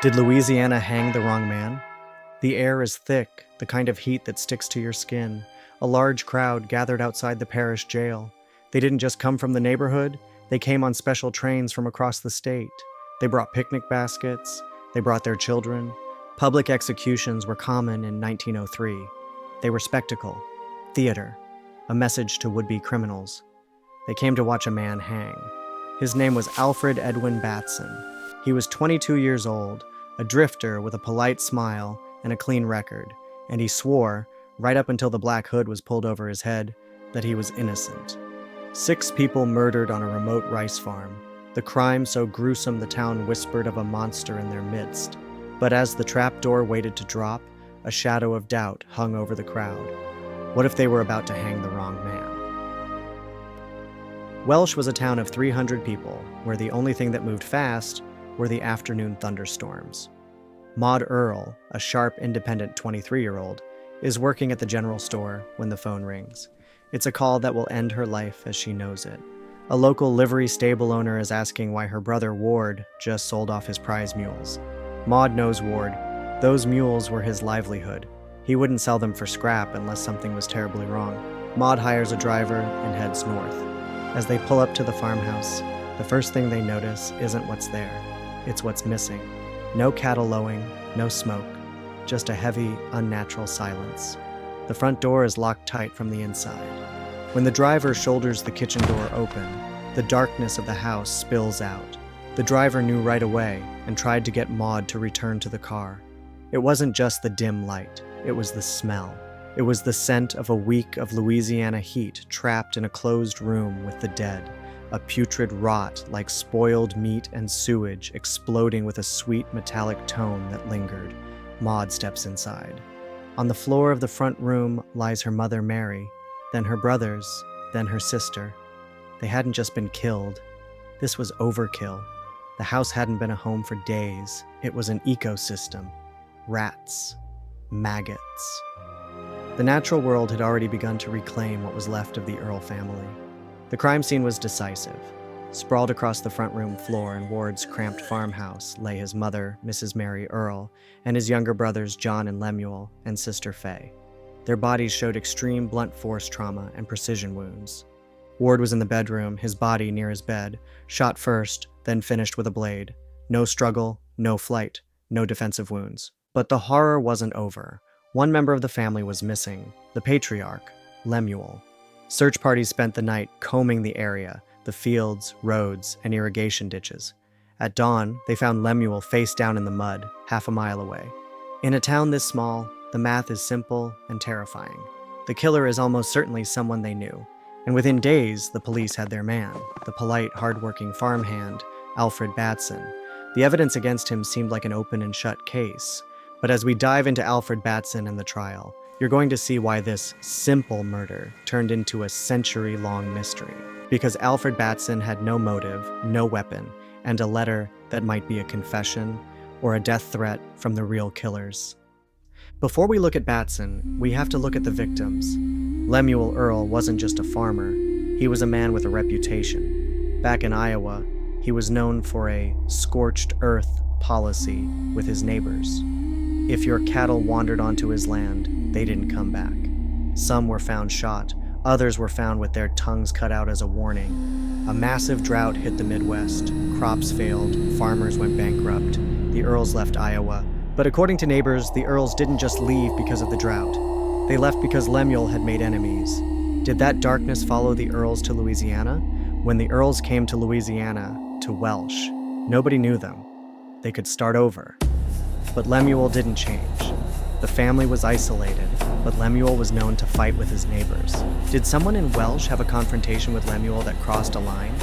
Did Louisiana hang the wrong man? The air is thick, the kind of heat that sticks to your skin. A large crowd gathered outside the parish jail. They didn't just come from the neighborhood, they came on special trains from across the state. They brought picnic baskets, they brought their children. Public executions were common in 1903. They were spectacle, theater, a message to would-be criminals. They came to watch a man hang. His name was Alfred Edwin Batson. He was 22 years old, a drifter with a polite smile and a clean record, and he swore, right up until the black hood was pulled over his head, that he was innocent. 6 people murdered on a remote rice farm, the crime so gruesome the town whispered of a monster in their midst. But as the trapdoor waited to drop, a shadow of doubt hung over the crowd. What if they were about to hang the wrong man? Welsh was a town of 300 people, where the only thing that moved fast were the afternoon thunderstorms. Maud Earll, a sharp, independent 23-year-old, is working at the general store when the phone rings. It's a call that will end her life as she knows it. A local livery stable owner is asking why her brother Ward just sold off his prize mules. Maud knows Ward. Those mules were his livelihood. He wouldn't sell them for scrap unless something was terribly wrong. Maud hires a driver and heads north. As they pull up to the farmhouse, the first thing they notice isn't what's there. It's what's missing. No cattle lowing, no smoke, just a heavy, unnatural silence. The front door is locked tight from the inside. When the driver shoulders the kitchen door open, the darkness of the house spills out. The driver knew right away and tried to get Maud to return to the car. It wasn't just the dim light, it was the smell. It was the scent of a week of Louisiana heat trapped in a closed room with the dead, a putrid rot like spoiled meat and sewage exploding with a sweet metallic tone that lingered. Maud steps inside. On the floor of the front room lies her mother Mary, then her brothers, then her sister. They hadn't just been killed. This was overkill. The house hadn't been a home for days. It was an ecosystem. Rats. Maggots. The natural world had already begun to reclaim what was left of the Earll family. The crime scene was decisive. Sprawled across the front room floor in Ward's cramped farmhouse lay his mother, Mrs. Mary Earll, and his younger brothers John and Lemuel, and sister Fay. Their bodies showed extreme blunt force trauma and precision wounds. Ward was in the bedroom, his body near his bed, shot first, then finished with a blade. No struggle, no flight, no defensive wounds. But the horror wasn't over. One member of the family was missing, the patriarch, Lemuel. Search parties spent the night combing the area, the fields, roads, and irrigation ditches. At dawn, they found Lemuel face down in the mud, half a mile away. In a town this small, the math is simple and terrifying. The killer is almost certainly someone they knew. And within days, the police had their man, the polite, hard-working farmhand, Alfred Batson. The evidence against him seemed like an open and shut case. But as we dive into Alfred Batson and the trial, you're going to see why this simple murder turned into a century-long mystery. Because Alfred Batson had no motive, no weapon, and a letter that might be a confession or a death threat from the real killers. Before we look at Batson, we have to look at the victims. Lemuel Earll wasn't just a farmer, he was a man with a reputation. Back in Iowa, he was known for a scorched earth policy with his neighbors. If your cattle wandered onto his land, they didn't come back. Some were found shot, others were found with their tongues cut out as a warning. A massive drought hit the Midwest, crops failed, farmers went bankrupt. The Earls left Iowa. But according to neighbors, the Earls didn't just leave because of the drought. They left because Lemuel had made enemies. Did that darkness follow the Earls to Louisiana? When the Earls came to Louisiana, to Welsh, nobody knew them. They could start over. But Lemuel didn't change. The family was isolated, but Lemuel was known to fight with his neighbors. Did someone in Welsh have a confrontation with Lemuel that crossed a line?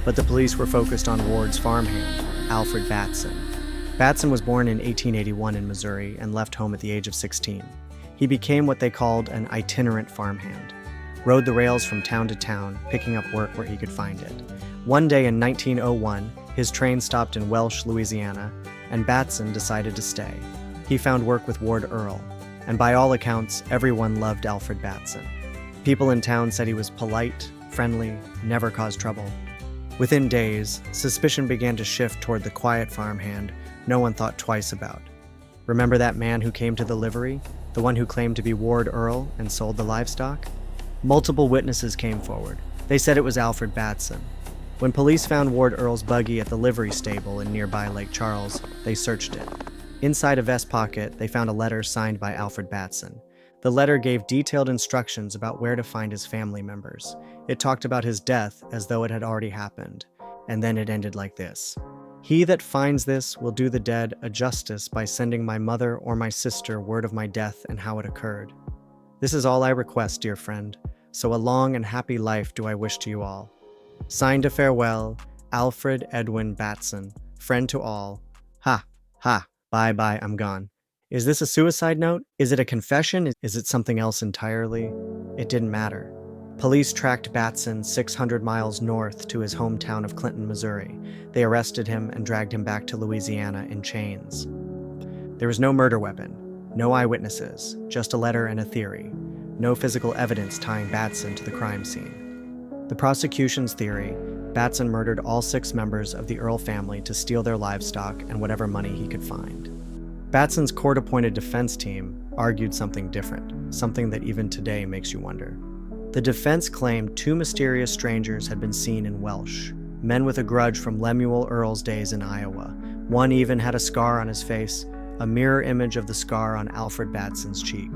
But the police were focused on Ward's farmhand, Alfred Batson. Batson was born in 1881 in Missouri and left home at the age of 16. He became what they called an itinerant farmhand, rode the rails from town to town, picking up work where he could find it. One day in 1901, his train stopped in Welsh, Louisiana, and Batson decided to stay. He found work with Ward Earll, and by all accounts, everyone loved Alfred Batson. People in town said he was polite, friendly, never caused trouble. Within days, suspicion began to shift toward the quiet farmhand no one thought twice about. Remember that man who came to the livery? The one who claimed to be Ward Earll and sold the livestock? Multiple witnesses came forward. They said it was Alfred Batson. When police found Ward Earll's buggy at the livery stable in nearby Lake Charles, they searched it. Inside a vest pocket, they found a letter signed by Alfred Batson. The letter gave detailed instructions about where to find his family members. It talked about his death as though it had already happened. And then it ended like this. He that finds this will do the dead a justice by sending my mother or my sister word of my death and how it occurred. This is all I request, dear friend, so a long and happy life do I wish to you all. Signed a farewell, Alfred Edwin Batson, friend to all. Ha, ha, bye, I'm gone. Is this a suicide note? Is it a confession? Is it something else entirely? It didn't matter. Police tracked Batson 600 miles north to his hometown of Clinton, Missouri. They arrested him and dragged him back to Louisiana in chains. There was no murder weapon, no eyewitnesses, just a letter and a theory. No physical evidence tying Batson to the crime scene. The prosecution's theory, Batson murdered all 6 members of the Earll family to steal their livestock and whatever money he could find. Batson's court-appointed defense team argued something different, something that even today makes you wonder. The defense claimed 2 mysterious strangers had been seen in Welsh, men with a grudge from Lemuel Earll's days in Iowa. One even had a scar on his face, a mirror image of the scar on Alfred Batson's cheek.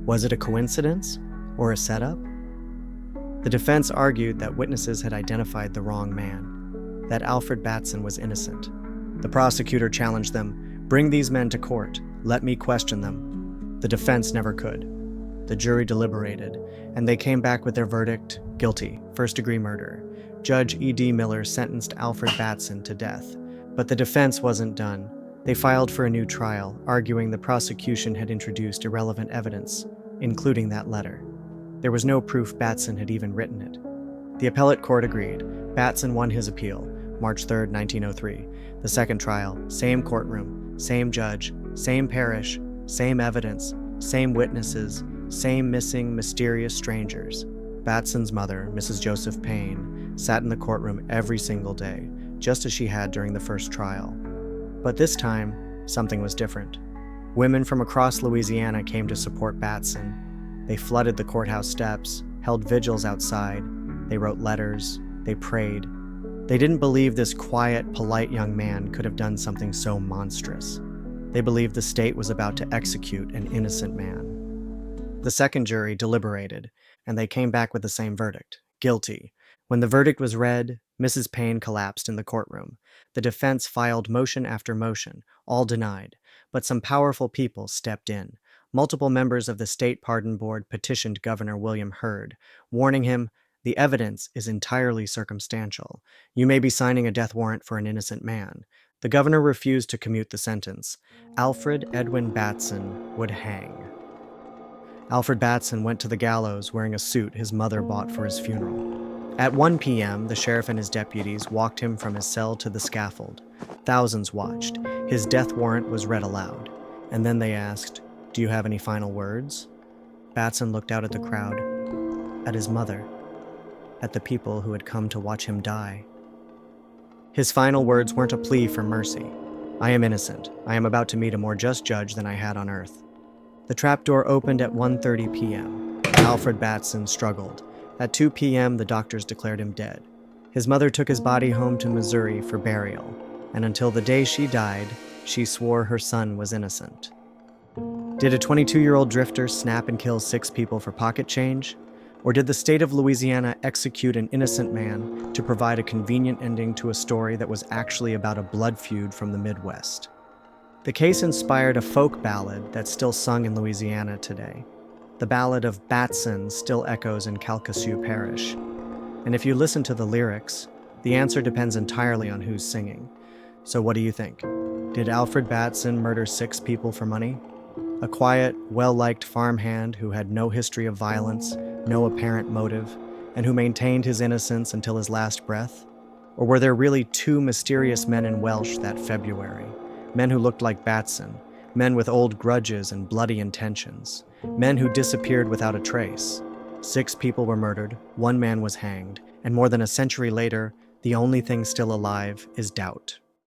Was it a coincidence or a setup? The defense argued that witnesses had identified the wrong man, that Alfred Batson was innocent. The prosecutor challenged them, "Bring these men to court, let me question them." The defense never could. The jury deliberated, and they came back with their verdict, guilty, first-degree murder. Judge E.D. Miller sentenced Alfred Batson to death. But the defense wasn't done. They filed for a new trial, arguing the prosecution had introduced irrelevant evidence, including that letter. There was no proof Batson had even written it. The appellate court agreed. Batson won his appeal, March 3, 1903. The second trial, same courtroom, same judge, same parish, same evidence, same witnesses, same missing, mysterious strangers. Batson's mother, Mrs. Joseph Payne, sat in the courtroom every single day, just as she had during the first trial. But this time, something was different. Women from across Louisiana came to support Batson. They flooded the courthouse steps, held vigils outside. They wrote letters. They prayed. They didn't believe this quiet, polite young man could have done something so monstrous. They believed the state was about to execute an innocent man. The second jury deliberated, and they came back with the same verdict, guilty. When the verdict was read, Mrs. Payne collapsed in the courtroom. The defense filed motion after motion, all denied, but some powerful people stepped in. Multiple members of the State Pardon Board petitioned Governor William Hurd, warning him, "The evidence is entirely circumstantial. You may be signing a death warrant for an innocent man." The governor refused to commute the sentence. Alfred Edwin Batson would hang. Alfred Batson went to the gallows wearing a suit his mother bought for his funeral. At 1 p.m., the sheriff and his deputies walked him from his cell to the scaffold. Thousands watched. His death warrant was read aloud. And then they asked, "Do you have any final words?" Batson looked out at the crowd, at his mother, at the people who had come to watch him die. His final words weren't a plea for mercy. "I am innocent. I am about to meet a more just judge than I had on earth." The trapdoor opened at 1:30 p.m. Alfred Batson struggled. At 2 p.m., the doctors declared him dead. His mother took his body home to Missouri for burial, and until the day she died, she swore her son was innocent. Did a 22-year-old drifter snap and kill 6 people for pocket change? Or did the state of Louisiana execute an innocent man to provide a convenient ending to a story that was actually about a blood feud from the Midwest? The case inspired a folk ballad that's still sung in Louisiana today. The ballad of Batson still echoes in Calcasieu Parish. And if you listen to the lyrics, the answer depends entirely on who's singing. So what do you think? Did Alfred Batson murder 6 people for money? A quiet, well-liked farmhand who had no history of violence, no apparent motive, and who maintained his innocence until his last breath? Or were there really 2 mysterious men in Welsh that February? Men who looked like Batson, men with old grudges and bloody intentions, men who disappeared without a trace. 6 people were murdered, 1 man was hanged, and more than a century later, the only thing still alive is doubt.